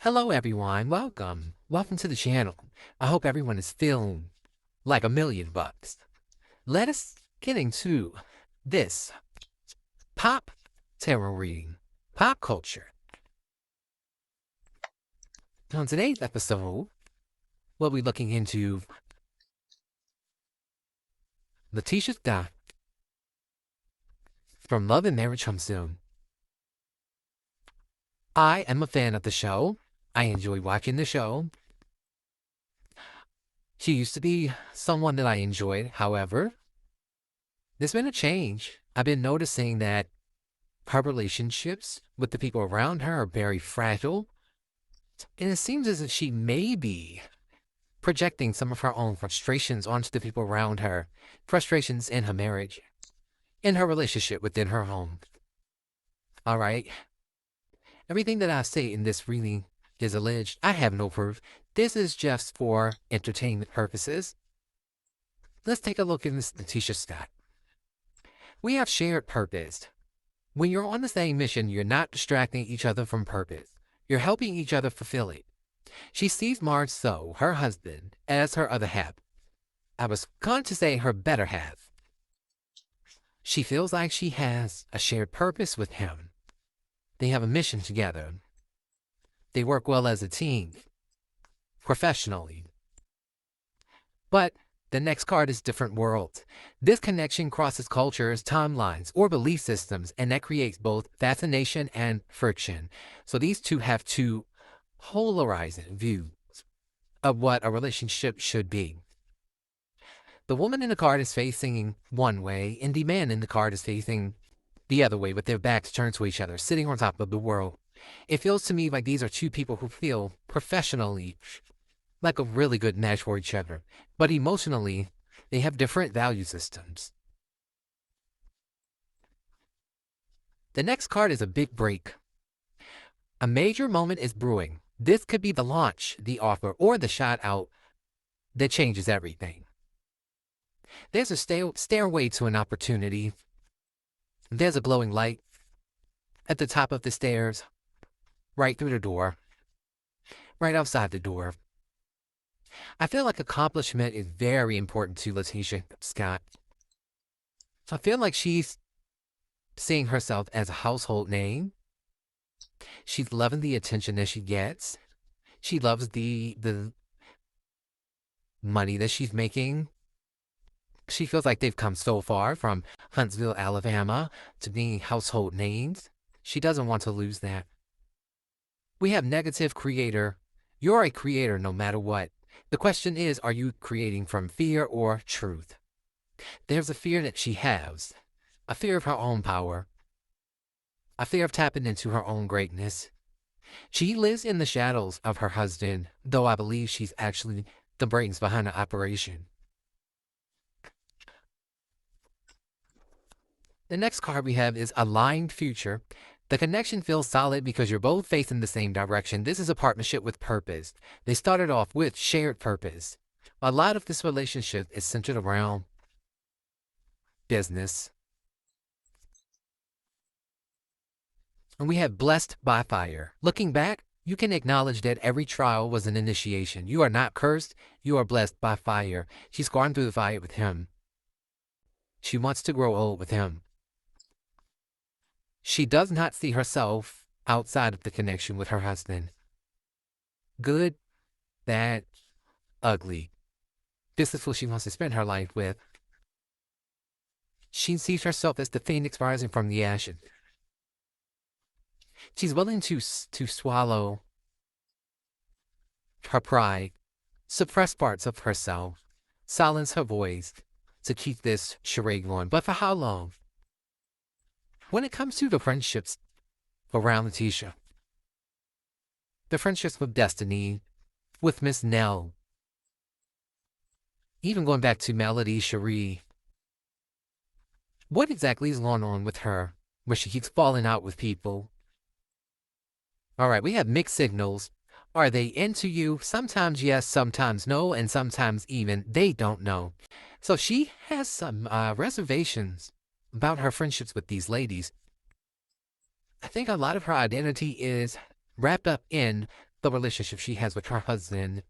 Hello everyone, welcome to the channel. I hope everyone is feeling like $1,000,000. Let us get into this pop tarot reading, pop culture. On today's episode, we'll be looking into Latisha Scott from Love and Marriage Huntsville. I am a fan of the show. I enjoy watching the show. She used to be someone that I enjoyed. However, there's been a change. I've been noticing that her relationships with the people around her are very fragile. And it seems as if she may be projecting some of her own frustrations onto the people around her. Frustrations in her marriage, in her relationship within her home. All right. Everything that I say in this reading is alleged. I have no proof. This is just for entertainment purposes. Let's take a look at this Latisha Scott. We have shared purpose. When you're on the same mission, you're not distracting each other from purpose. You're helping each other fulfill it. She sees Marceau, her husband, as her other half. I was going to say her better half. She feels like she has a shared purpose with him. They have a mission together. They work well as a team, professionally. But the next card is different worlds. This connection crosses cultures, timelines, or belief systems, and that creates both fascination and friction. So these two have two polarizing views of what a relationship should be. The woman in the card is facing one way, and the man in the card is facing the other way with their backs turned to each other, sitting on top of the world. It feels to me like these are two people who feel professionally like a really good match for each other, but emotionally, they have different value systems. The next card is a big break. A major moment is brewing. This could be the launch, the offer, or the shot out that changes everything. There's a stairway to an opportunity. There's a glowing light at the top of the stairs, right through the door, right outside the door. I feel like accomplishment is very important to Latisha Scott. I feel like she's seeing herself as a household name. She's loving the attention that she gets. She loves the money that she's making. She feels like they've come so far from Huntsville, Alabama to being household names. She doesn't want to lose that. We have negative creator. You're a creator no matter what. The question is, are you creating from fear or truth? There's a fear that she has, a fear of her own power, a fear of tapping into her own greatness. She lives in the shadows of her husband, though I believe she's actually the brains behind the operation. The next card we have is Aligned Future. The connection feels solid because you're both facing the same direction. This is a partnership with purpose. They started off with shared purpose. A lot of this relationship is centered around business. And we have Blessed by Fire. Looking back, you can acknowledge that every trial was an initiation. You are not cursed. You are blessed by fire. She's gone through the fire with him. She wants to grow old with him. She does not see herself outside of the connection with her husband. Good, bad, ugly. This is who she wants to spend her life with. She sees herself as the phoenix rising from the ashes. She's willing to swallow her pride, suppress parts of herself, silence her voice to keep this charade going. But for how long? When it comes to the friendships around Latisha, the friendships with Destiny, with Miss Nell, even going back to Melody Shari, what exactly is going on with her where she keeps falling out with people? All right, we have mixed signals. Are they into you? Sometimes yes, sometimes no, and sometimes even they don't know. So she has some reservations about her friendships with these ladies. I think a lot of her identity is wrapped up in the relationship she has with her husband.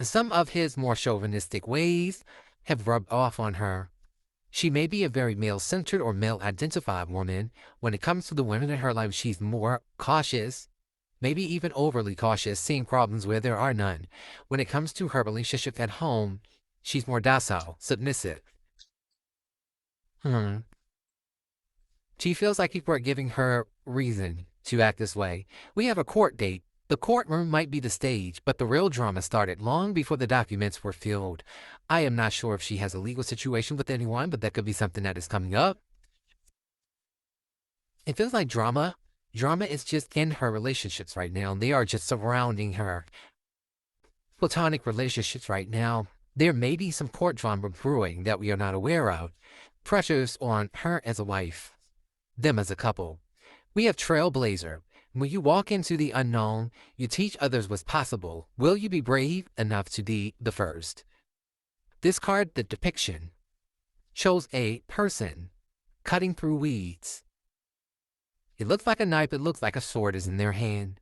Some of his more chauvinistic ways have rubbed off on her. She may be a very male-centered or male-identified woman. When it comes to the women in her life, she's more cautious, maybe even overly cautious, seeing problems where there are none. When it comes to her relationship at home, she's more docile, submissive. She feels like people are giving her reason to act this way. We have a court date. The courtroom might be the stage, but the real drama started long before the documents were filled. I am not sure if she has a legal situation with anyone, but that could be something that is coming up. It feels like drama. Drama is just in her relationships right now. They are just surrounding her. Platonic relationships right now. There may be some court drama brewing that we are not aware of. Pressures on her as a wife, them as a couple. We have Trailblazer. When you walk into the unknown, you teach others what's possible. Will you be brave enough to be the first? This card, the depiction, shows a person cutting through weeds. It looks like a knife, it looks like a sword is in their hand.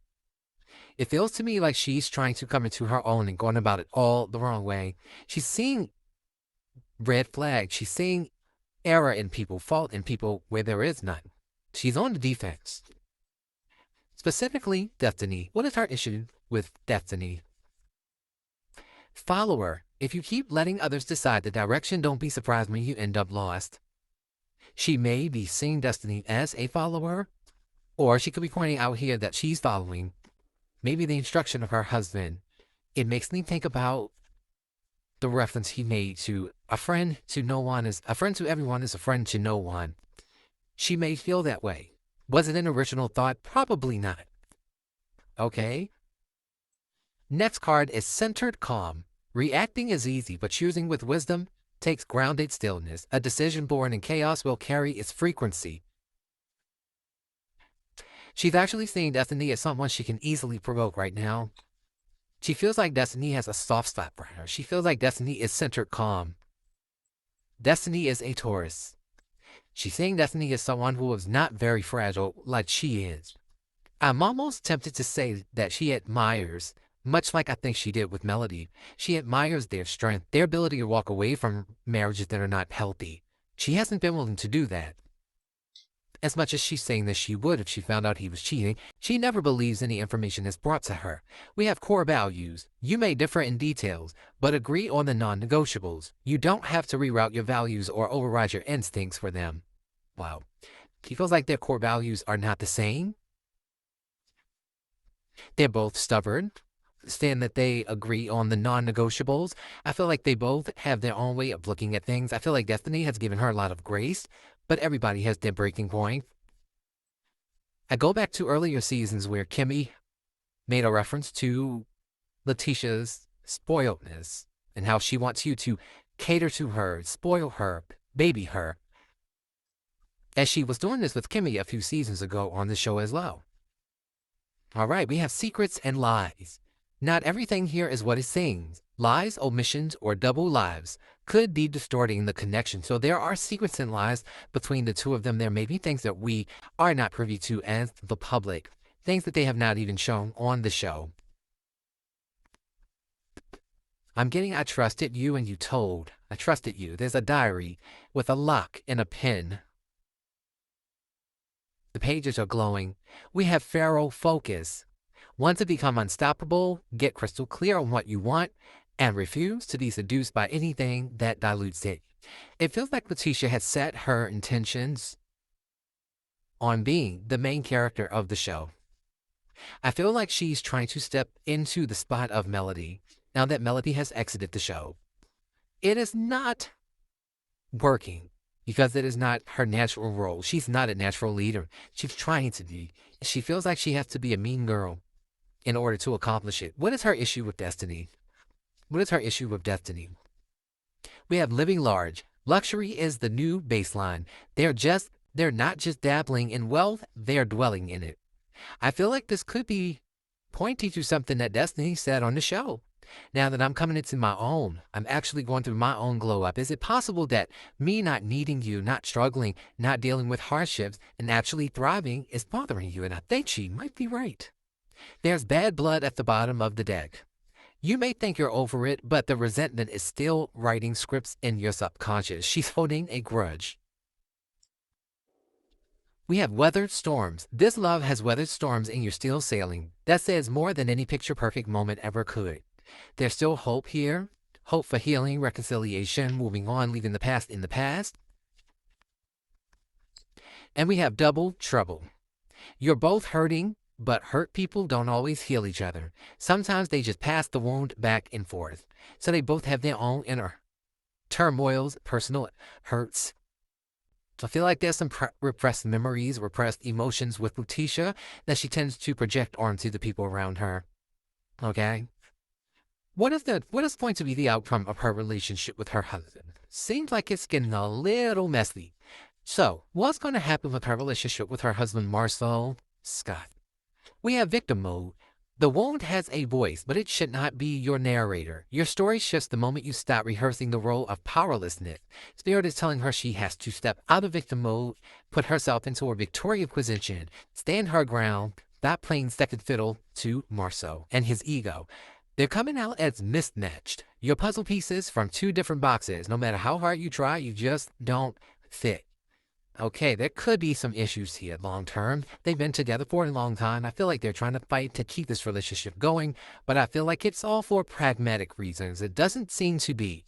It feels to me like she's trying to come into her own and going about it all the wrong way. She's seeing red flags. She's seeing error in people, fault in people where there is none. She's on the defense. Specifically, Destiny. What is her issue with Destiny? Follower. If you keep letting others decide the direction, don't be surprised when you end up lost. She may be seeing Destiny as a follower, or she could be pointing out here that she's following maybe the instruction of her husband. It makes me think about the reference he made to a friend to no one is a friend to everyone is a friend to no one. She may feel that way. Was it an original thought? Probably not. Okay. Next card is Centered Calm. Reacting is easy, but choosing with wisdom takes grounded stillness. A decision born in chaos will carry its frequency. She's actually seeing Destiny as someone she can easily provoke right now. She feels like Destiny has a soft spot for her. She feels like Destiny is centered calm. Destiny is a Taurus. She's seeing Destiny as someone who is not very fragile like she is. I'm almost tempted to say that she admires, much like I think she did with Melody, she admires their strength, their ability to walk away from marriages that are not healthy. She hasn't been willing to do that. As much as she's saying that she would if she found out he was cheating, she never believes any information is brought to her. We have core values. You may differ in details, but agree on the non-negotiables. You don't have to reroute your values or override your instincts for them. Wow. She feels like their core values are not the same. They're both stubborn, saying that they agree on the non-negotiables. I feel like they both have their own way of looking at things. I feel like Destiny has given her a lot of grace, but everybody has their breaking point. I go back to earlier seasons where Kimmy made a reference to Latisha's spoiledness and how she wants you to cater to her, spoil her, baby her. As she was doing this with Kimmy a few seasons ago on the show as well. All right, we have secrets and lies. Not everything here is what it seems. Lies, omissions, or double lives could be distorting the connection. So there are secrets and lies between the two of them. There may be things that we are not privy to as the public, things that they have not even shown on the show. I'm getting I trusted you and you told. I trusted you. There's a diary with a lock and a pen. The pages are glowing. We have Pharaoh focus. Want to become unstoppable, get crystal clear on what you want, and refuse to be seduced by anything that dilutes it. It feels like Latisha has set her intentions on being the main character of the show. I feel like she's trying to step into the spot of Melody now that Melody has exited the show. It is not working because it is not her natural role. She's not a natural leader. She's trying to be. She feels like she has to be a mean girl in order to accomplish it. What is her issue with Destiny? What is her issue with Destiny? We have living large. Luxury is the new baseline. They're not just dabbling in wealth, they're dwelling in it. I feel like this could be pointing to something that Destiny said on the show. Now that I'm coming into my own, I'm actually going through my own glow up. Is it possible that me not needing you, not struggling, not dealing with hardships, and actually thriving is bothering you? And I think she might be right. There's bad blood at the bottom of the deck. You may think you're over it, but the resentment is still writing scripts in your subconscious. She's holding a grudge. We have weathered storms. This love has weathered storms and you're still sailing. That says more than any picture-perfect moment ever could. There's still hope here. Hope for healing, reconciliation, moving on, leaving the past in the past. And we have double trouble. You're both hurting, but hurt people don't always heal each other. Sometimes they just pass the wound back and forth. So they both have their own inner turmoils, personal hurts. So I feel like there's some repressed memories, repressed emotions with Latisha that she tends to project onto the people around her. Okay? What is going to be the outcome of her relationship with her husband? Seems like it's getting a little messy. So, what's going to happen with her relationship with her husband, Latisha Scott? We have victim mode. The wound has a voice, but it should not be your narrator. Your story shifts the moment you stop rehearsing the role of powerlessness. Spirit is telling her she has to step out of victim mode, put herself into a victorious position, stand her ground, stop playing second fiddle to Marceau and his ego. They're coming out as mismatched. Your puzzle pieces from two different boxes. No matter how hard you try, you just don't fit. Okay, there could be some issues here long term. They've been together for a long time. I feel like they're trying to fight to keep this relationship going, but I feel like it's all for pragmatic reasons. It doesn't seem to be,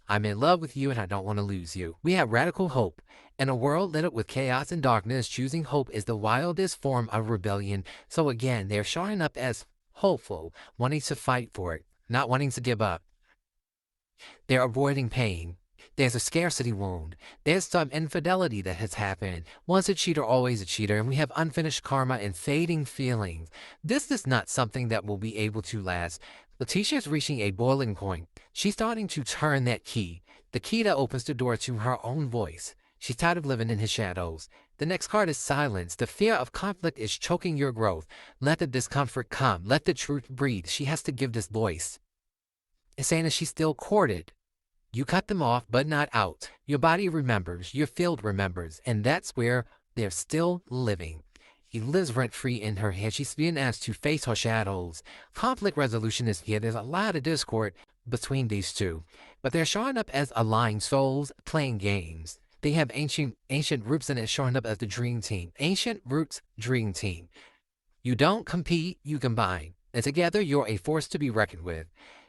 I'm in love with you and I don't want to lose you. We have radical hope. In a world lit up with chaos and darkness, choosing hope is the wildest form of rebellion. So again, they're showing up as hopeful, wanting to fight for it, not wanting to give up. They're avoiding pain. There's a scarcity wound. There's some infidelity that has happened. Once a cheater, always a cheater. And we have unfinished karma and fading feelings. This is not something that will be able to last. Latisha is reaching a boiling point. She's starting to turn that key. The key that opens the door to her own voice. She's tired of living in his shadows. The next card is silence. The fear of conflict is choking your growth. Let the discomfort come. Let the truth breathe. She has to give this voice. It's saying that she's still courted. You cut them off, but not out. Your body remembers, your field remembers, and that's where they're still living. He lives rent-free in her head. She's being asked to face her shadows. Conflict resolution is here. There's a lot of discord between these two, but they're showing up as aligned souls playing games. They have ancient roots and it's showing up as the dream team. Ancient roots, dream team. You don't compete, you combine. And together, you're a force to be reckoned with.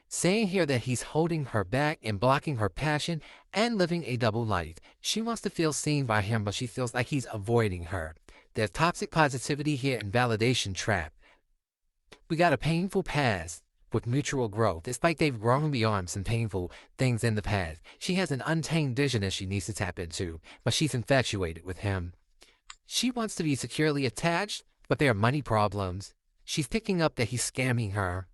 Saying here that he's holding her back and blocking her passion and living a double life. She wants to feel seen by him, but she feels like he's avoiding her. There's toxic positivity here and validation trap. We got a painful past with mutual growth. It's like they've grown beyond some painful things in the past. She has an untamed vision that she needs to tap into, but she's infatuated with him. She wants to be securely attached, but there are money problems. She's picking up that he's scamming her.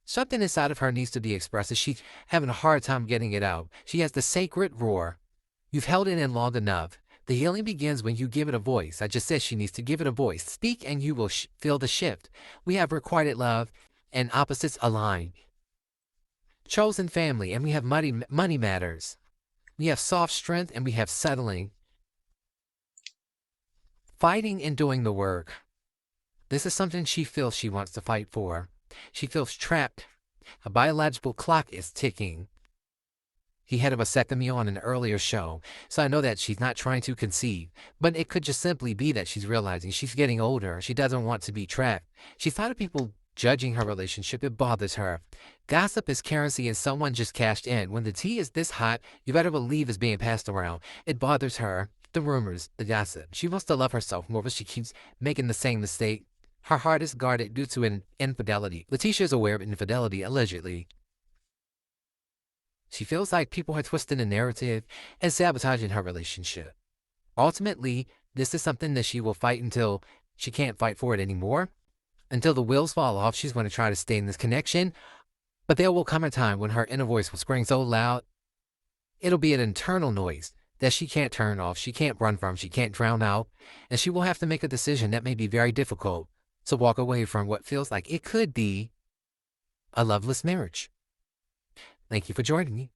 Something inside of her needs to be expressed. She's having a hard time getting it out. She has the sacred roar. You've held it in long enough. The healing begins when you give it a voice. I just said she needs to give it a voice. Speak and you will feel the shift. We have requited love and opposites align. Chosen family and we have money matters. We have soft strength and we have settling. Fighting and doing the work. This is something she feels she wants to fight for. She feels trapped. A biological clock is ticking. He had a vasectomy on an earlier show, so I know that she's not trying to conceive. But it could just simply be that she's realizing she's getting older. She doesn't want to be trapped. She's tired of people judging her relationship. It bothers her. Gossip is currency and someone just cashed in. When the tea is this hot, you better believe it's being passed around. It bothers her. The rumors, the gossip. She wants to love herself more, but she keeps making the same mistake. Her heart is guarded due to an infidelity. Latisha is aware of infidelity, allegedly. She feels like people are twisting the narrative and sabotaging her relationship. Ultimately, this is something that she will fight until she can't fight for it anymore. Until the wheels fall off, she's going to try to stay in this connection. But there will come a time when her inner voice will scream so loud, it'll be an internal noise that she can't turn off, she can't run from, she can't drown out, and she will have to make a decision that may be very difficult. To walk away from what feels like it could be a loveless marriage. Thank you for joining me.